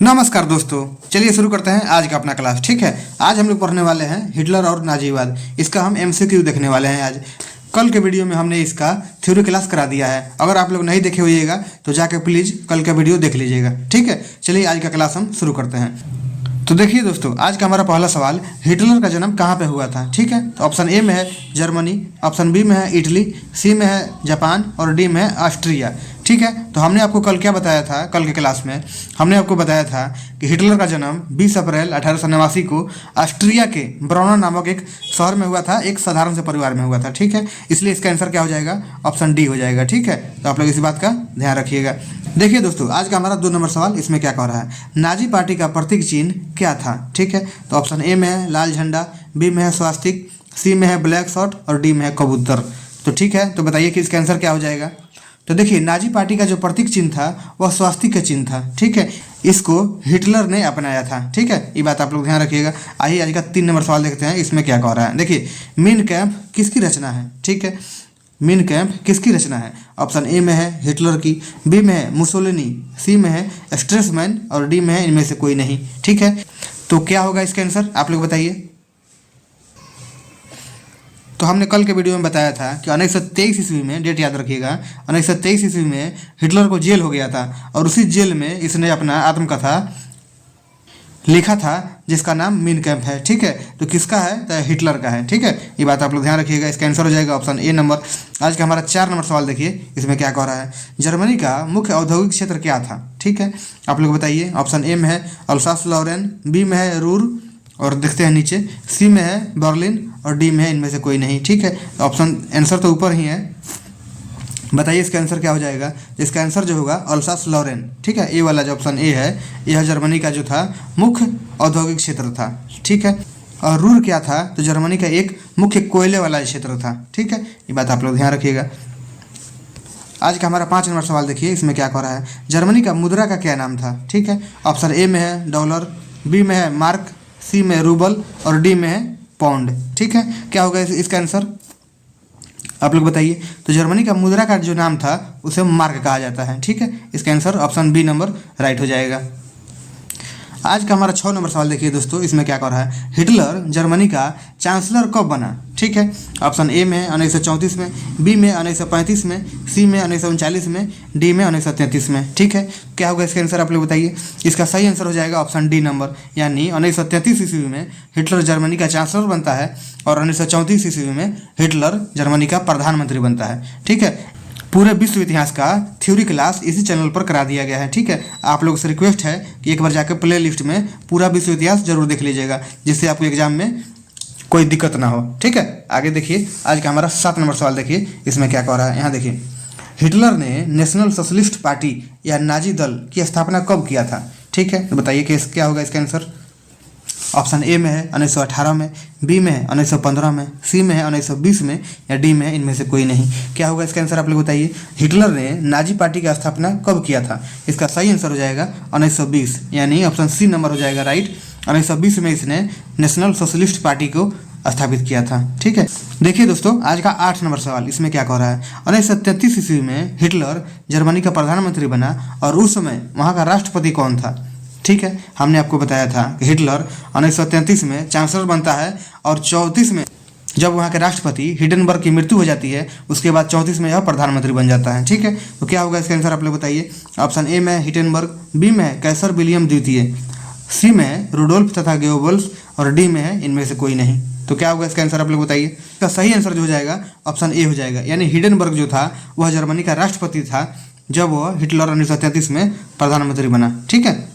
नमस्कार दोस्तों, चलिए शुरू करते हैं आज का अपना क्लास। ठीक है, आज हम लोग पढ़ने वाले हैं हिटलर और नाजीवाद। इसका हम एमसीक्यू देखने वाले हैं आज। कल के वीडियो में हमने इसका थ्योरी क्लास करा दिया है। अगर आप लोग नहीं देखे होइएगा तो जाके प्लीज़ कल का वीडियो देख लीजिएगा। ठीक है, चलिए आज का क्लास हम शुरू करते हैं। तो देखिए दोस्तों, आज का हमारा पहला सवाल, हिटलर का जन्म कहाँ पे हुआ था। ठीक है, तो ऑप्शन ए में है जर्मनी, ऑप्शन बी में है इटली, सी में है जापान और डी में है ऑस्ट्रिया। ठीक है, तो हमने आपको कल क्या बताया था, कल के क्लास में हमने आपको बताया था कि हिटलर का जन्म 20 अप्रैल 1889 को ऑस्ट्रिया के ब्रौना नामक एक शहर में हुआ था, एक साधारण से परिवार में हुआ था। ठीक है, इसलिए इसका आंसर क्या हो जाएगा, ऑप्शन डी हो जाएगा। ठीक है, तो आप लोग इसी बात का ध्यान रखिएगा। देखिए दोस्तों, आज का हमारा 2 नंबर सवाल, इसमें क्या कह रहा है, नाजी पार्टी का प्रतीक चिन्ह क्या था। ठीक है, तो ऑप्शन ए में है लाल झंडा, बी में है स्वास्तिक, सी में है ब्लैक शॉट और डी में है कबूतर। तो ठीक है, तो बताइए कि इसका आंसर क्या हो जाएगा। तो देखिए, नाजी पार्टी का जो प्रतीक चिन्ह था वह स्वास्तिक का चिन्ह था। ठीक है, इसको हिटलर ने अपनाया था। ठीक है, ये बात आप लोग ध्यान रखिएगा। आइए आज का 3 नंबर सवाल देखते हैं, इसमें क्या कह रहा है। देखिए, मीन कैंप किसकी रचना है। ठीक है, मीन कैंप किसकी रचना है। ऑप्शन ए में है हिटलर की, बी में है मुसोलिनी, सी में है स्ट्रेसमैन और डी में है इनमें से कोई नहीं। ठीक है, तो क्या होगा इसका आंसर, आप लोग बताइए। तो हमने कल के वीडियो में बताया था कि 1923 ईस्वी में, डेट याद रखिएगा, 1923 ईस्वी में हिटलर को जेल हो गया था और उसी जेल में इसने अपना आत्मकथा लिखा था जिसका नाम मीन कैंप है। ठीक है, तो किसका है, तो हिटलर का है। ठीक है, ये बात आप लोग ध्यान रखिएगा। इसका आंसर हो जाएगा ऑप्शन ए नंबर। आज का हमारा 4 नंबर सवाल देखिए, इसमें क्या कह रहा है, जर्मनी का मुख्य औद्योगिक क्षेत्र क्या था। ठीक है, आप लोग बताइए। ऑप्शन ए में है अल्सास लॉरेन, बी में है रूर और देखते हैं नीचे, सी में है बर्लिन और डी में है इनमें से कोई नहीं। ठीक है, ऑप्शन आंसर तो ऊपर ही है, बताइए इसका आंसर क्या हो जाएगा। इसका आंसर जो होगा अल्सास लॉरेन। ठीक है, ए वाला जो ऑप्शन ए है, यह जर्मनी का जो था मुख्य औद्योगिक क्षेत्र था। ठीक है, और रूर क्या था, तो जर्मनी का एक मुख्य कोयले वाला क्षेत्र था। ठीक है, ये बात आप लोग ध्यान रखिएगा। आज का हमारा 5 नंबर सवाल देखिए, इसमें क्या कह रहा है, जर्मनी का मुद्रा का क्या नाम था। ठीक है, ऑप्शन ए में है डॉलर, बी में है मार्क, सी में रूबल और डी में है पाउंड। ठीक है, क्या होगा इसका आंसर, आप लोग बताइए। तो जर्मनी का मुद्रा का जो नाम था उसे मार्क कहा जाता है। ठीक है, इसका answer option B number right हो जाएगा। आज का हमारा 6 नंबर सवाल देखिए दोस्तों, इसमें क्या कह रहा है, हिटलर जर्मनी का चांसलर कब बना। ठीक है, ऑप्शन ए में 1934 में, बी में 1935 में, सी में 1939 में, डी में 1933 में। ठीक है, क्या होगा इसका आंसर, आप लोग बताइए। इसका सही आंसर हो जाएगा ऑप्शन डी नंबर, यानी 1933 ईस्वी में हिटलर जर्मनी का चांसलर बनता है और 1934 ईस्वी में हिटलर जर्मनी का प्रधानमंत्री बनता है। ठीक है, पूरे विश्व इतिहास का थ्योरी क्लास इसी चैनल पर करा दिया गया है। ठीक है, आप लोगों से रिक्वेस्ट है कि एक बार जाकर प्ले लिस्ट में पूरा विश्व इतिहास जरूर देख लीजिएगा, जिससे आपको एग्जाम में कोई दिक्कत ना हो। ठीक है, आगे देखिए। आज का हमारा 7 नंबर सवाल देखिए, इसमें क्या कह रहा है। यहाँ देखिए, हिटलर ने नेशनल सोशलिस्ट पार्टी या नाजी दल की स्थापना कब किया था। ठीक है, तो बताइए कि क्या होगा इसका आंसर। ऑप्शन ए में है 1918 में, बी में है 1915 में, सी में है 1920 में या डी में है इनमें से कोई नहीं। क्या होगा इसका आंसर, आप लोग बताइए। हिटलर ने नाजी पार्टी की स्थापना कब किया था। इसका सही आंसर हो जाएगा 1920, यानी ऑप्शन सी नंबर हो जाएगा राइट। 1920 में इसने नेशनल सोशलिस्ट पार्टी को स्थापित किया था। ठीक है, देखिए दोस्तों, आज का 8 नंबर सवाल, इसमें क्या कह रहा है, 1933 ईस्वी में हिटलर जर्मनी का प्रधानमंत्री बना और उस समय वहाँ का राष्ट्रपति कौन था। ठीक है, हमने आपको बताया था कि हिटलर 1933 में चांसलर बनता है और 34 में जब वहाँ के राष्ट्रपति हिडेनबर्ग की मृत्यु हो जाती है, उसके बाद 34 में यह प्रधानमंत्री बन जाता है। ठीक है, तो क्या होगा इसका आंसर, आप लोग बताइए। ऑप्शन ए में हिडेनबर्ग, बी में है कैसर विलियम द्वितीय, सी में है रुडोल्फ तथा गेओबल्स और डी में है इनमें से कोई नहीं। तो क्या होगा इसका आंसर, आप लोग बताइए। इसका सही आंसर जो हो जाएगा ऑप्शन ए हो जाएगा, यानी हिडेनबर्ग जो था वह जर्मनी का राष्ट्रपति था जब वह हिटलर 1933 में प्रधानमंत्री बना। ठीक है,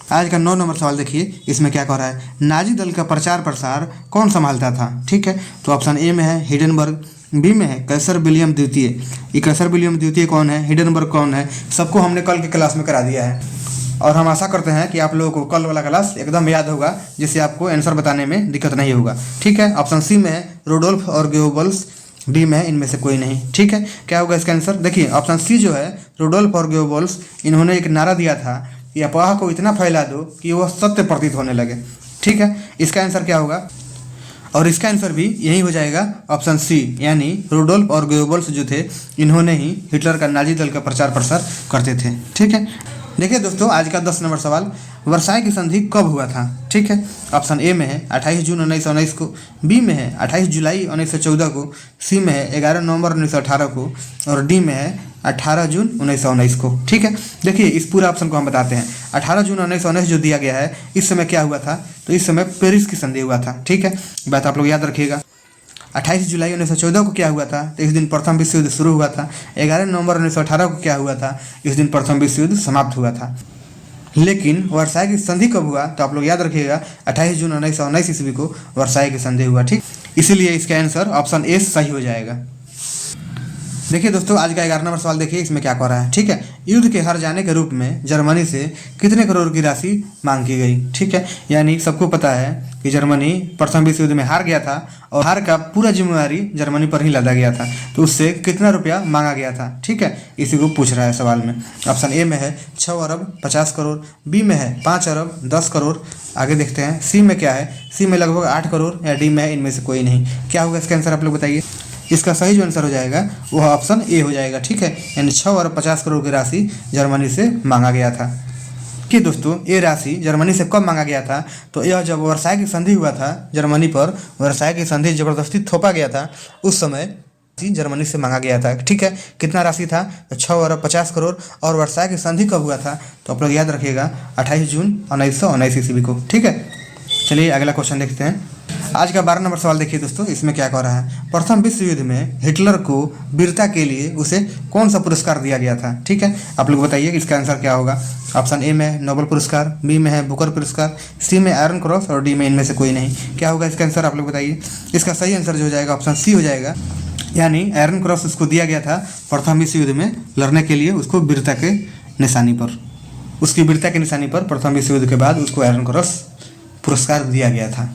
आज का 9 नंबर सवाल देखिए, इसमें क्या कह रहा है, नाजी दल का प्रचार प्रसार कौन संभालता था। ठीक है, तो ऑप्शन ए में है हिडेनबर्ग, बी में है कैसर विलियम द्वितीय। ये कैसर विलियम द्वितीय कौन है, हिडेनबर्ग कौन है, सबको हमने कल की क्लास में करा दिया है और हम आशा करते हैं कि आप लोगों को कल वाला क्लास एकदम याद होगा, जिससे आपको आंसर बताने में दिक्कत नहीं होगा। ठीक है, ऑप्शन सी में है रुडोल्फ और गेओबल्स, डी में है इनमें से कोई नहीं। ठीक है, क्या होगा इसका आंसर। देखिए, ऑप्शन सी जो है रुडोल्फ और गेओबल्स, इन्होंने एक नारा दिया था कि अफवाह को इतना फैला दो कि वह सत्य प्रतीत होने लगे। ठीक है, इसका आंसर क्या होगा, और इसका आंसर भी यही हो जाएगा ऑप्शन सी, यानी रुडोल्फ और गेओबल्स जो थे इन्होंने ही हिटलर का नाजी दल का प्रचार प्रसार करते थे। ठीक है, देखिए दोस्तों, आज का 10 नंबर सवाल, वर्साई की संधि कब हुआ था? ठीक है, ऑप्शन ए में है 28 जून 1919 को, बी में है 28 जुलाई 1914 को, सी में है 11 नवंबर 1918 को, और डी में है 18 जून 1919 को। ठीक है, देखिए इस पूरा ऑप्शन को हम बताते हैं। 18 जून 1919 जो दिया गया है, इस समय क्या हुआ था? तो इस समय पेरिस की संधि हुआ था। ठीक है, बात आप लोग याद रखिएगा। 28 जुलाई 1914 को क्या हुआ था? तो इस दिन प्रथम विश्व युद्ध शुरू हुआ था। 11 नवंबर 1918 को क्या हुआ था? इस दिन प्रथम विश्व युद्ध समाप्त हुआ था। लेकिन वर्साई की संधि कब हुआ? तो आप लोग याद रखिएगा 28 जून 1919 ईस्वी को वर्साई की संधि हुआ। ठीक, इसीलिए इसका आंसर ऑप्शन ए सही हो जाएगा। देखिए दोस्तों, आज का 11 नंबर सवाल देखिए, इसमें क्या कह रहा है। ठीक है, युद्ध के हार जाने के रूप में जर्मनी से कितने करोड़ की राशि मांग की गई? ठीक है, यानी सबको पता है कि जर्मनी प्रथम विश्व युद्ध में हार गया था और हार का पूरा जिम्मेवारी जर्मनी पर ही लादा गया था, तो उससे कितना रुपया मांगा गया था? ठीक है, इसी को पूछ रहा है सवाल में। ऑप्शन ए में है 6 अरब 50 करोड़, बी में है 5 अरब 10 करोड़, आगे देखते हैं सी में क्या है, सी में लगभग 8 करोड़, या डी में है इनमें से कोई नहीं। क्या होगा इसका आंसर आप लोग बताइए। इसका सही जो आंसर हो जाएगा वह ऑप्शन ए हो जाएगा। ठीक है, यानी 6 अरब 50 करोड़ की राशि जर्मनी से मांगा गया था। कि दोस्तों, ये राशि जर्मनी से कब मांगा गया था? तो यह जब वर्साई की संधि हुआ था, जर्मनी पर वर्साई की संधि जबरदस्ती थोपा गया था, उस समय जर्मनी से मांगा गया था। ठीक है, कितना राशि था? तो 6 अरब 50 करोड़। और वर्साई की संधि कब हुआ था? तो आप लोग याद रखिएगा 28 जून 1919 ईस्वी को। ठीक है, चलिए अगला क्वेश्चन देखते हैं। आज का 12 नंबर सवाल देखिए दोस्तों, इसमें क्या कह रहा है। प्रथम विश्व युद्ध में हिटलर को वीरता के लिए उसे कौन सा पुरस्कार दिया गया था? ठीक है, आप लोग बताइए इसका आंसर क्या होगा। ऑप्शन ए में नोबेल पुरस्कार, बी में है बुकर पुरस्कार, सी में आयरन क्रॉस, और डी में इनमें से कोई नहीं। क्या होगा इसका आंसर आप लोग बताइए। इसका सही आंसर जो हो जाएगा ऑप्शन सी हो जाएगा, यानी आयरन क्रॉस उसको दिया गया था प्रथम विश्व युद्ध में लड़ने के लिए, उसको वीरता के निशानी पर, उसकी वीरता के निशानी पर प्रथम विश्व युद्ध के बाद उसको आयरन क्रॉस पुरस्कार दिया गया था।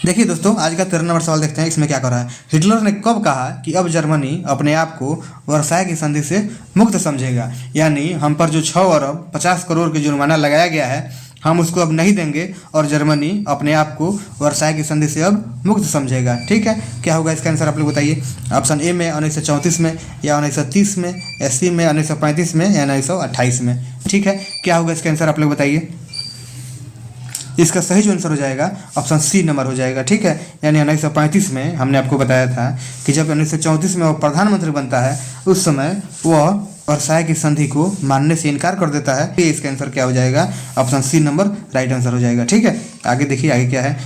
देखिए दोस्तों, आज का 13 नंबर सवाल देखते हैं, इसमें क्या कर रहा है। हिटलर ने कब कहा कि अब जर्मनी अपने आप को वर्साई की संधि से मुक्त समझेगा? यानी हम पर जो 6 अरब 50 करोड़ की जुर्माना लगाया गया है, हम उसको अब नहीं देंगे और जर्मनी अपने आप को वर्साई की संधि से अब मुक्त समझेगा। ठीक है, क्या होगा इसका आंसर आप लोग बताइए। ऑप्शन ए में 1934 में, या 1930 में, या सी में 1935 में, या 1928 में। ठीक है, क्या होगा इसका आंसर आप लोग बताइए। इसका सही जो आंसर हो जाएगा ऑप्शन सी नंबर हो जाएगा। ठीक है, यानी 1935 में हमने आपको बताया था कि जब 1934 में वो प्रधानमंत्री बनता है, उस समय वह वर्साई की संधि को मानने से इनकार कर देता है। ये इसका आंसर क्या हो जाएगा, option C number right answer हो जाएगा। ठीक है, आगे देखिए आगे क्या है।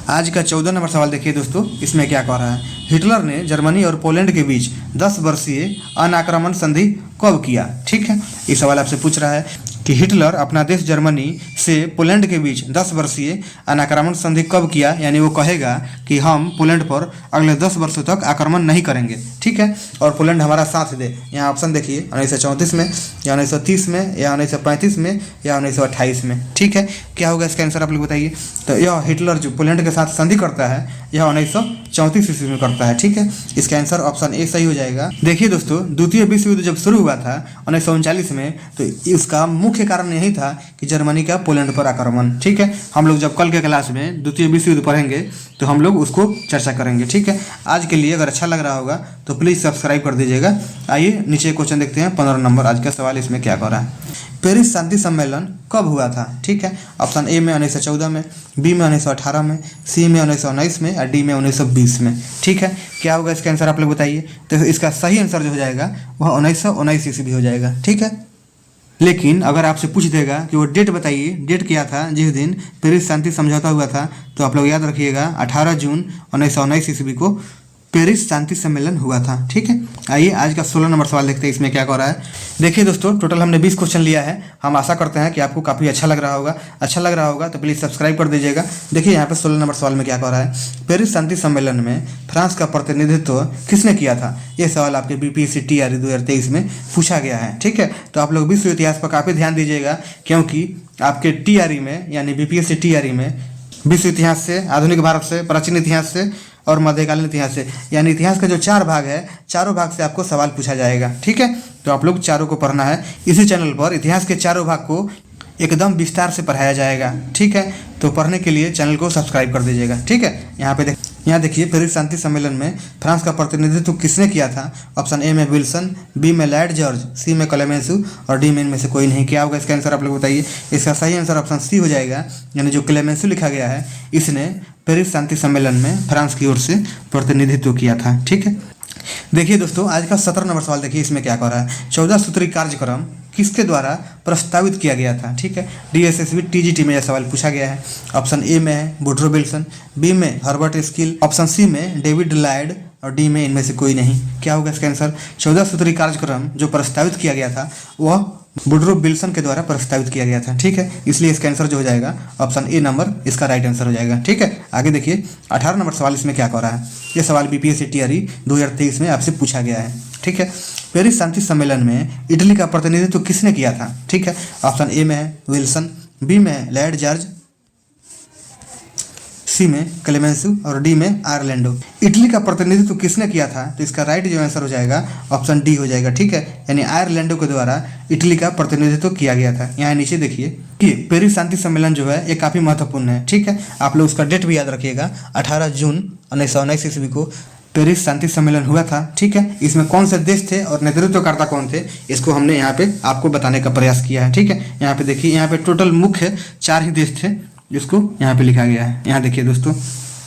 आज का 14 नंबर सवाल देखिए दोस्तों, इसमें क्या कह रहा है। हिटलर ने जर्मनी और पोलैंड के बीच 10 वर्षीय अनाक्रमण संधि कब किया? ठीक है, ये सवाल आपसे पूछ रहा है कि हिटलर अपना देश जर्मनी से पोलैंड के बीच 10 वर्षीय अनाक्रमण संधि कब किया, यानी वो कहेगा कि हम पोलैंड पर अगले 10 वर्षों तक आक्रमण नहीं करेंगे। ठीक है, और पोलैंड हमारा साथ दे। यहाँ ऑप्शन देखिए 1934 में, या 1930 में, या 1935 में, या 1928 में। ठीक है, क्या होगा इसका आंसर आप लोग बताइए। तो यह हिटलर जो पोलैंड के साथ संधि करता है, यह 1934 ईस्वी में करता है। ठीक है, इसका आंसर ऑप्शन ए सही हो जाएगा। देखिए दोस्तों, द्वितीय विश्व युद्ध जब शुरू हुआ था 1939 में, तो इसका मुख्य कारण यही था कि जर्मनी का पोलैंड पर आक्रमण। ठीक है, हम लोग जब कल के क्लास में द्वितीय विश्व युद्ध पढ़ेंगे तो हम लोग उसको चर्चा करेंगे। ठीक है, आज के लिए अगर अच्छा लग रहा होगा तो प्लीज़ सब्सक्राइब कर दीजिएगा। आइए नीचे क्वेश्चन देखते हैं 15 नंबर। आज का सवाल इसमें क्या कर रहा है। पेरिस शांति सम्मेलन कब हुआ था? ठीक है, ऑप्शन ए में 1914 में, बी में 1918 में, सी में 1919 में, और डी में 1920 में। ठीक है, क्या होगा इसका आंसर आप लोग बताइए। तो इसका सही आंसर जो हो जाएगा वह 1919 ईस्वी हो जाएगा। ठीक है, लेकिन अगर आपसे पूछ देगा कि वो डेट बताइए, डेट क्या था जिस दिन पेरिस शांति समझौता हुआ था, तो आप लोग याद रखिएगा 18 जून 1919 ईस्वी को पेरिस शांति सम्मेलन हुआ था। ठीक है, आइए आज का 16 नंबर सवाल देखते हैं, इसमें क्या कह रहा है। देखिए दोस्तों, टोटल हमने 20 क्वेश्चन लिया है। हम आशा करते हैं कि आपको काफ़ी अच्छा लग रहा होगा। अच्छा लग रहा होगा तो प्लीज़ सब्सक्राइब कर दीजिएगा। देखिए यहाँ पे 16 नंबर सवाल में क्या कह रहा है। पेरिस शांति सम्मेलन में फ्रांस का प्रतिनिधित्व किसने किया था? ये सवाल आपके बीपीएससी टीआरई 2023 में पूछा गया है। ठीक है, तो आप लोग विश्व इतिहास पर काफ़ी ध्यान दीजिएगा, क्योंकि आपके टीआरई में यानी बीपीएससी टीआरई में विश्व इतिहास से, आधुनिक भारत से, प्राचीन इतिहास से और मध्यकालीन इतिहास से, यानी इतिहास का जो 4 भाग है, चारों भाग से आपको सवाल पूछा जाएगा। ठीक है, तो आप लोग चारों को पढ़ना है। इसी चैनल पर इतिहास के चारों भाग को एकदम विस्तार से पढ़ाया जाएगा। ठीक है, तो पढ़ने के लिए चैनल को सब्सक्राइब कर दीजिएगा। ठीक है, यहाँ पे यहाँ देखिए, पेरिस शांति सम्मेलन में फ्रांस का प्रतिनिधित्व किसने किया था? ऑप्शन ए में विल्सन, बी में लॉर्ड जॉर्ज, सी में क्लेमेंसु और डी में इनमें से कोई नहीं। क्या होगा इसका आंसर आप लोग बताइए। इसका सही आंसर ऑप्शन सी हो जाएगा, यानी जो क्लेमेंसु लिखा गया है इसने पेरिस शांति सम्मेलन में फ्रांस की ओर से प्रतिनिधित्व किया था। ठीक है, देखिए दोस्तों, आज का 17 नंबर सवाल देखिए, इसमें क्या कह रहा है। 14 सूत्री कार्यक्रम किसके द्वारा प्रस्तावित किया गया था? ठीक है, DSSB TGT में यह सवाल पूछा गया है। ऑप्शन ए में है वुड्रो विल्सन, बी में हर्बर्ट स्किल, ऑप्शन सी में डेविड लॉयड और डी में इनमें से कोई नहीं। क्या होगा इसका आंसर? 14 सूत्री कार्यक्रम जो प्रस्तावित किया गया था वह वुड्रो विल्सन के द्वारा प्रस्तावित किया गया था। ठीक है, इसलिए इसका आंसर जो हो जाएगा ऑप्शन ए नंबर इसका राइट आंसर हो जाएगा। ठीक है, आगे देखिए 18 नंबर सवाल इसमें क्या कह रहा है। यह सवाल BPSC TRE 2023 में आपसे पूछा गया है। ठीक है, पेरिस शांति सम्मेलन में इटली का प्रतिनिधित्व किसने किया था? ठीक है, ऑप्शन ए में है विल्सन, बी में है लॉर्ड जॉर्ज, सी में क्लेमेंसु और डी में आयरलैंडो। इटली का प्रतिनिधित्व किसने किया था? तो इसका राइट जो आंसर हो जाएगा ऑप्शन डी हो जाएगा। ठीक है, यानी आयरलैंडो के द्वारा इटली का प्रतिनिधित्व किया गया था। यहाँ नीचे देखिए कि पेरिस शांति सम्मेलन जो है ये काफ़ी महत्वपूर्ण है। ठीक है, आप लोग उसका डेट भी याद रखिएगा, 18 जून 1919 ईस्वी को पेरिस शांति सम्मेलन हुआ था। ठीक है, इसमें कौन से देश थे और नेतृत्वकर्ता कौन थे, इसको हमने यहाँ पे आपको बताने का प्रयास किया है। ठीक है, यहाँ पे देखिए, यहाँ पे टोटल मुख्य 4 ही देश थे जिसको यहाँ पे लिखा गया है। यहाँ देखिए दोस्तों,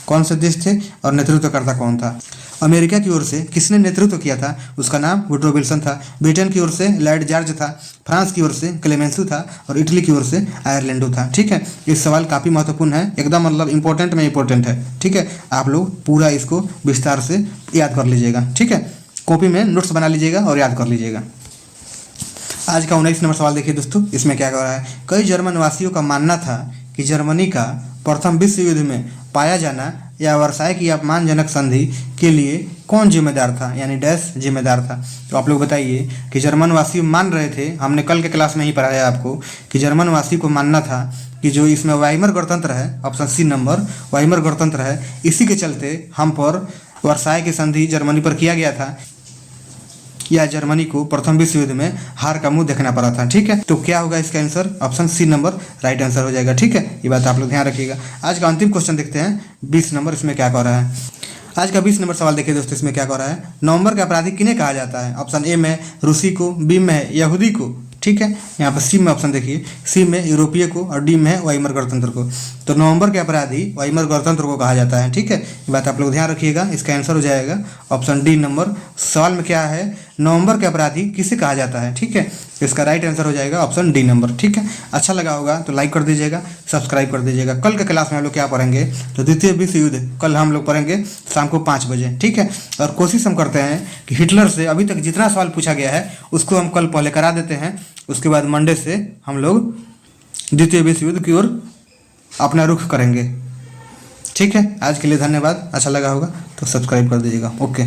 कौन से देश थे और नेतृत्वकर्ता कौन था। अमेरिका की ओर से किसने नेतृत्व किया था? उसका नाम वुड्रो विल्सन था। ब्रिटेन की ओर से लॉर्ड जॉर्ज था। फ्रांस की ओर से क्लेमेंसु था और इटली की ओर से आयरलैंडो था। ठीक है, ये सवाल काफ़ी महत्वपूर्ण है, एकदम मतलब इंपॉर्टेंट में इंपॉर्टेंट है। ठीक है, आप लोग पूरा इसको विस्तार से याद कर लीजिएगा। ठीक है, कॉपी में नोट्स बना लीजिएगा और याद कर लीजिएगा। आज का 19 नंबर सवाल देखिए दोस्तों, इसमें क्या कह रहा है। कई जर्मन वासियों का मानना था कि जर्मनी का प्रथम विश्व युद्ध में पाया जाना या वर्साय की अपमानजनक संधि के लिए कौन जिम्मेदार था, यानी डैश जिम्मेदार था। तो आप लोग बताइए कि जर्मन वासी मान रहे थे, हमने कल के क्लास में ही पढ़ाया आपको कि जर्मन वासी को मानना था कि जो इसमें वाइमर गणतंत्र है, ऑप्शन सी नंबर वाइमर गणतंत्र है, इसी के चलते हम पर वर्साय की संधि जर्मनी पर किया गया था, या जर्मनी को प्रथम विश्व युद्ध में हार का मुंह देखना पड़ा था। ठीक है, तो क्या होगा इसका answer? Option C number right answer हो जाएगा। ठीक है, ये बात आप लोग ध्यान रखिएगा। आज का अंतिम क्वेश्चन देखते हैं, 20 नंबर, इसमें क्या कह रहा है। आज का 20 नंबर सवाल देखिए दोस्तों, इसमें क्या कह रहा है। नवंबर का अपराधी किन्हें कहा जाता है? ऑप्शन ए में रूसी को, बी में है यहूदी को। ठीक है, यहाँ पर सी में ऑप्शन देखिए, सी में यूरोपीय को और डी में है वाइमर गणतंत्र को। तो नवंबर के अपराधी वाइमर गणतंत्र को कहा जाता है। ठीक है, ये बात आप लोग ध्यान रखिएगा। इसका आंसर हो जाएगा ऑप्शन डी नंबर। सवाल में क्या है, नवंबर के अपराधी किसे कहा जाता है? ठीक है, इसका राइट आंसर हो जाएगा ऑप्शन डी नंबर। ठीक है, अच्छा लगा होगा तो लाइक कर दीजिएगा, सब्सक्राइब कर दीजिएगा। कल के क्लास में हम लोग क्या पढ़ेंगे, तो द्वितीय विश्व युद्ध कल हम लोग पढ़ेंगे शाम को 5 बजे। ठीक है, और कोशिश हम करते हैं कि हिटलर से अभी तक जितना सवाल पूछा गया है उसको हम कल पहले करा देते हैं, उसके बाद मंडे से हम लोग द्वितीय विश्व युद्ध की ओर अपना रुख करेंगे। ठीक है, आज के लिए धन्यवाद। अच्छा लगा होगा तो सब्सक्राइब कर दीजिएगा। ओके।